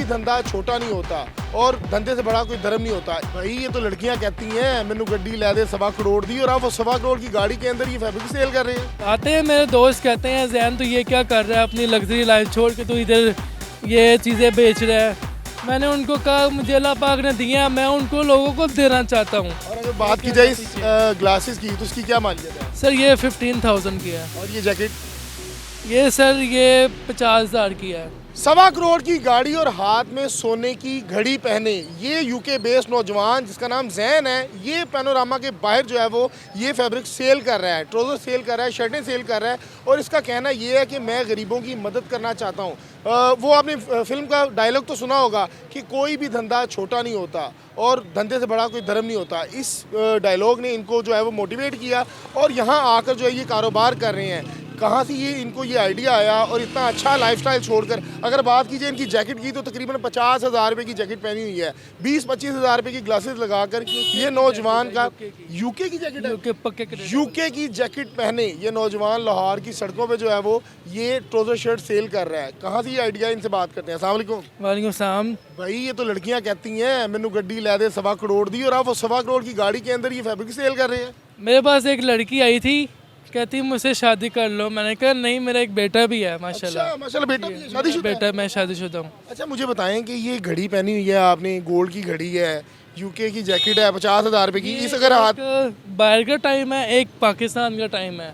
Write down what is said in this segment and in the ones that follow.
धंधा छोटा नहीं होता और धंधे से बड़ा कोई धर्म नहीं होता। भाई ये तो लड़कियां कहती हैं मैनू गड्डी लै दे 1.25 करोड़ दी, और आप वो 1.25 करोड़ की गाड़ी के अंदर ये फैब्रिक सेल कर रहे हैं। आते हैं मेरे दोस्त कहते हैं जैन तो ये क्या कर रहा है, अपनी लग्जरी लाइफ छोड़ के तो इधर ये चीज़ें बेच रहा है। मैंने उनको कहा मुझे अल्लाह पाक ने दिया, मैं उनको लोगों को देना चाहता हूँ। और अगर बात की जाए इस ग्लासेस की तो उसकी क्या मालियत है? सर ये 15,000 की है। और ये जैकेट? ये सर ये 50,000 की है। 1.25 करोड़ की गाड़ी और हाथ में सोने की घड़ी पहने ये यूके बेस्ड नौजवान जिसका नाम जैन है, ये पैनोरामा के बाहर जो है वो ये फैब्रिक सेल कर रहा है, ट्राउज़र सेल कर रहा है, शर्टें सेल कर रहा है। और इसका कहना ये है कि मैं गरीबों की मदद करना चाहता हूँ। वो आपने फिल्म का डायलॉग तो सुना होगा कि कोई भी धंधा छोटा नहीं होता और धंधे से बड़ा कोई धर्म नहीं होता। इस डायलॉग ने इनको जो है वो मोटिवेट किया और यहाँ आकर जो है ये कारोबार कर रहे हैं। कहाँ से ये इनको ये आइडिया आया और इतना अच्छा लाइफस्टाइल छोड़कर, अगर बात कीजिए इनकी जैकेट की तो तकरीबन 50,000 रुपये की जैकेट पहनी हुई है, 20-25 हज़ार रुपये की ग्लासेस लगाकर ये नौजवान का यूके की जैकेट है, यूके की जैकेट पहने ये नौजवान लाहौर की सड़कों पे जो है वो ये ट्राउज़र शर्ट सेल कर रहा है। कहाँ से ये आइडिया, इनसे बात करते हैं। अस्सलाम वालेकुम। वालेकुम सलाम। भाई ये तो लड़कियाँ कहती हैं मैनू गड्डी लै दे 1.25 करोड़ दी, और आप वो 1.25 करोड़ की गाड़ी के अंदर ये फैब्रिक सेल कर रहे हैं। मेरे पास एक लड़की आई थी, कहती मुझसे शादी कर लो। मैंने कहा नहीं, मेरा एक बेटा भी है माशाल्लाह। अच्छा माशाल्लाह, बेटा भी है, शादीशुदा है? बेटा, मैं शादीशुदा हूँ। अच्छा मुझे बताएं कि ये घड़ी पहनी हुई है आपने, गोल्ड की घड़ी है, यूके की जैकेट है 50,000 रुपये की, इस अगर हाथ एक बाहर का टाइम है, एक पाकिस्तान का टाइम है।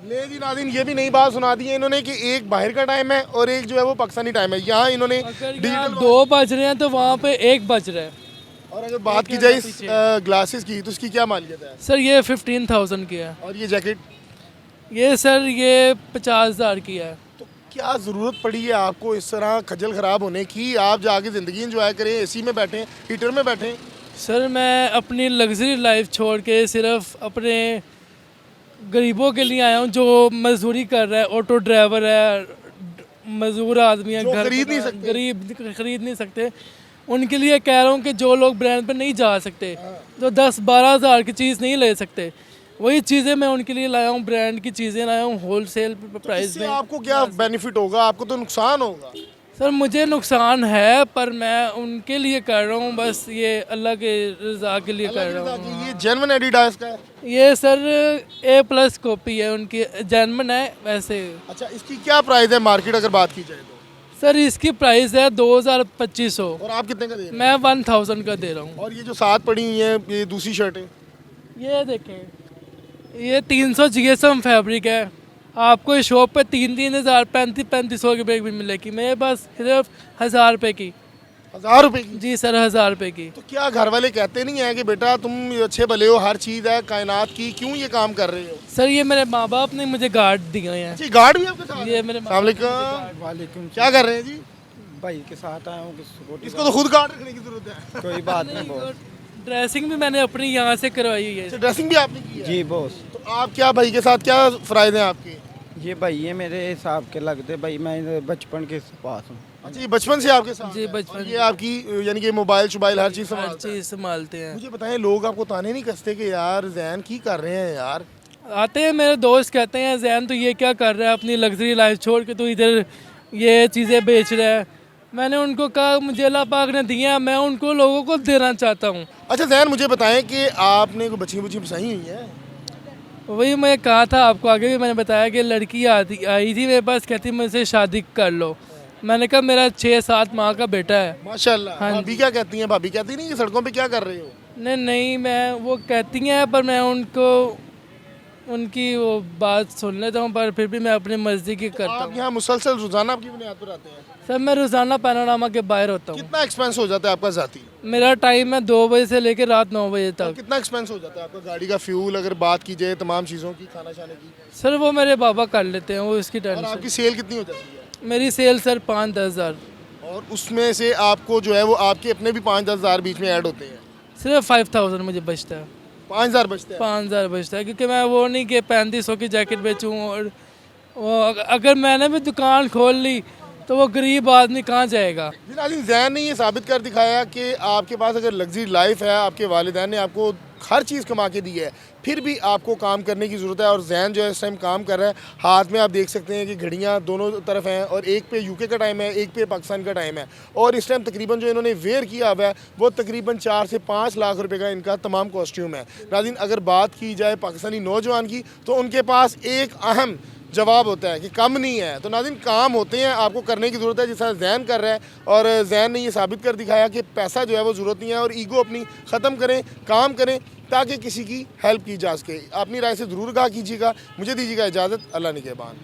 लेकिन नाज़रीन ये भी नई बात सुना दी है इन्होंने कि एक बाहर का टाइम है और एक जो है वो पाकिस्तानी टाइम है। यहाँ इन्होंने अगर यहाँ 2 बज रहे हैं तो वहाँ पे 1 बज रहा है। और अगर बात की जाए इस ग्लासेस की तो उसकी क्या मालियत है? सर ये 15,000 की है। और ये जैकेट? ये सर ये 50,000 की है। तो क्या ज़रूरत पड़ी है आपको इस तरह खजल ख़राब होने की? आप जाके ज़िंदगी इंजॉय करें, एसी में बैठें, हीटर में बैठें। सर मैं अपनी लग्जरी लाइफ छोड़ के सिर्फ अपने गरीबों के लिए आया हूँ जो मजदूरी कर रहा है, ऑटो ड्राइवर है, मजदूर आदमी है, जो घर खरीद नहीं का- सकते। गरीब खरीद नहीं सकते, उनके लिए कह रहा हूँ कि जो लोग ब्रांड पे नहीं जा सकते, जो 10-12 हज़ार की चीज़ नहीं ले सकते, वही चीज़ें मैं उनके लिए लाया हूँ, ब्रांड की चीज़ें लाया हूँ होलसेल प्राइस इससे में। आपको क्या बेनिफिट होगा? आपको तो नुकसान होगा। सर मुझे नुकसान है पर मैं उनके लिए कर रहा हूँ, बस ये अल्लाह के रज़ा के लिए कर रहा हूँ। ये जेन्युइन एडिडास का है? ये सर A+ कॉपी है उनकी, जेन्युइन है वैसे। अच्छा इसकी क्या प्राइस है मार्केट अगर बात की जाए तो? सर इसकी प्राइस है 2,2500। और आप कितने का दे रहे हैं? मैं 1,000 का दे रहा हूँ। और ये जो साथ पड़ी हुई है ये दूसरी शर्ट है? ये देखें, ये 300 GSM फैब्रिक है। आपको शॉप पे 3-3 हज़ार 3500 की बैग भी मिलेगी, मेरे पास सिर्फ 1,000 रुपये की। 1,000 रुपए की? जी सर 1,000 रुपये की। तो क्या घर वाले कहते नहीं है कि बेटा तुम अच्छे भले हो, हर चीज़ है कायनात की, क्यों ये काम कर रहे हो? सर ये मेरे माँ बाप ने मुझे गार्ड दिए हैं। जी गार्ड भी आपके साथ? ये मेरे अस्सलाम वालेकुम। वालेकुम। क्या कर रहे हैं जी? भाई के साथ आया हूँ, सिक्योरिटी इसको तो खुद गार्ड रखने की जरूरत है। कोई बात नहीं बॉस। ड्रेसिंग भी मैंने अपनी यहाँ से करवाई हुई है। अच्छा ड्रेसिंग भी आपने की है? जी बॉस। तो आप क्या भाई के साथ क्या फ़राइज़ हैं आपके? ये भाई ये मेरे हिसाब के लगते भाई, मैं बचपन के पास हूँ। अच्छा ये बचपन से आपके साथ जी, है? बचपन और ये आपकी यानी कि मोबाइल शोबाइल हर चीज़ हर संभालते हैं? चीज़ संभालते हैं। मुझे बताएं लोग आपको ताने नहीं कसते कि यार जैन की कर रहे हैं यार? आते हैं मेरे दोस्त कहते हैं जैन तो ये क्या कर रहा है, अपनी लग्जरी लाइफ छोड़ के तो इधर ये चीज़ें बेच रहा है। मैंने उनको कहा मुझे अल्लाह पाक ने दिया, मैं उनको लोगों को देना चाहता हूँ। अच्छा जैन मुझे बताएं कि आपने कोई बच्ची बुच्ची बसाई हुई है? वही मैं कहा था आपको, आगे भी मैंने बताया कि लड़की आई थी मेरे पास, कहती मुझसे शादी कर लो। मैंने कहा मेरा 6-7 माह का बेटा है। माशाल्लाह। हाँ भाभी क्या कहती हैं? भाभी कहती नहीं कि सड़कों पे क्या कर रहे हो? नहीं नहीं, मैं वो कहती हैं पर मैं उनको उनकी वो बात सुन लेता हूँ, पर फिर भी मैं अपनी मर्जी की करता आप हूँ। यहाँ मुसलसल रोजाना आपकी बुनियाद पर आते हैं? सर मैं रोज़ाना पैनोरामा के बाहर होता हूँ। कितना एक्सपेंस हो जाता है आपका जाती? मेरा टाइम है 2 बजे से लेकर रात 9 बजे और तक। कितना एक्सपेंस हो जाता है आपका गाड़ी का फ्यूल अगर बात की जाए तमाम चीज़ों की, खाना शाने की? सर वो मेरे बाबा कर लेते हैं, वो इसकी और टेंशन। आपकी सेल कितनी हो जाती है? मेरी सेल सर 5-10 हज़ार। और उसमें से आपको जो है वो आपके अपने भी 5-10 हज़ार बीच में ऐड होते हैं? सिर्फ 5,000 मुझे बचता है। 5,000 बचते हैं? 5,000 बचता है, क्योंकि मैं वो नहीं कि 3500 की जैकेट बेचूँ। और वो अगर मैंने भी दुकान खोल ली तो वो गरीब आदमी कहाँ जाएगा। जी नाज़रीन, जैन ने ये साबित कर दिखाया कि आपके पास अगर लग्जरी लाइफ है, आपके वालिदैन ने आपको हर चीज़ कमा के दी है, फिर भी आपको काम करने की ज़रूरत है। और जैन जो है इस टाइम काम कर रहा है, हाथ में आप देख सकते हैं कि घड़ियाँ दोनों तरफ हैं और एक पे यूके का टाइम है, एक पे पाकिस्तान का टाइम है। और इस टाइम तकरीबन जो इन्होंने वेयर किया हुआ है वो तकरीबन 4 से 5 लाख रुपए का इनका तमाम कॉस्ट्यूम है। नाज़रीन, अगर बात की जाए पाकिस्तानी नौजवान की तो उनके पास एक अहम जवाब होता है कि कम नहीं है। तो नाज़रीन, काम होते हैं, आपको करने की ज़रूरत है, जिस तरह जैन कर रहा है। और जैन ने ये साबित कर दिखाया कि पैसा जो है वो ज़रूरत नहीं है और ईगो अपनी ख़त्म करें, काम करें ताकि किसी की हेल्प की जा सके। अपनी राय से ज़रूर आगाह कीजिएगा। मुझे दीजिएगा इजाज़त। अल्लाह निगहबान।